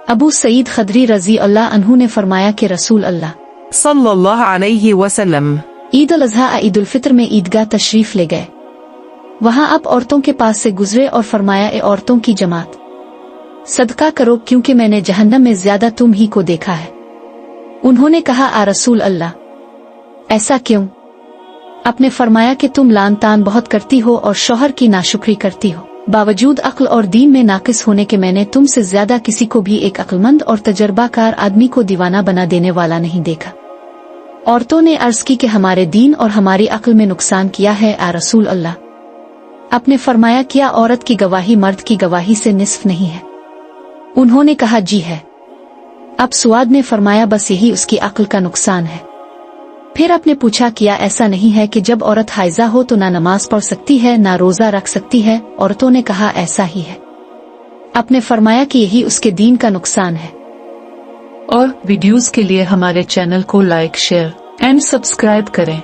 अबू सईद खदरी रजी अल्लाह अन्हु ने फरमाया कि रसूल अल्लाह सल्लल्लाहु अलैहि वसल्लम ईद उल अज़हा ईद उल फित्र में ईदगाह तशरीफ ले गए। वहां आप औरतों के पास से गुजरे और फरमाया, ए औरतों की जमात, सदका करो क्योंकि मैंने जहन्नम में ज्यादा तुम ही को देखा है। उन्होंने कहा, आ रसूल अल्लाह, ऐसा क्यों? आपने फरमाया कि तुम लान तान बहुत करती हो और शौहर की नाशुक्री करती हो। बावजूद अक्ल और दीन में नाकिस होने के मैंने तुमसे ज्यादा किसी को भी एक अक्लमंद और तजर्बाकार आदमी को दीवाना बना देने वाला नहीं देखा। औरतों ने अर्ज की कि हमारे दीन और हमारी अक्ल में नुकसान किया है, आ रसूल अल्लाह। आपने फरमाया, क्या औरत की गवाही मर्द की गवाही से निस्फ नहीं है? उन्होंने कहा, जी है। अब सुआद ने फरमाया, बस यही उसकी अक्ल का नुकसान है। फिर आपने पूछा, क्या ऐसा नहीं है कि जब औरत हाइजा हो तो ना नमाज पढ़ सकती है ना रोजा रख सकती है? औरतों ने कहा, ऐसा ही है। आपने फरमाया कि यही उसके दीन का नुकसान है। और वीडियोस के लिए हमारे चैनल को लाइक, शेयर एंड सब्सक्राइब करें।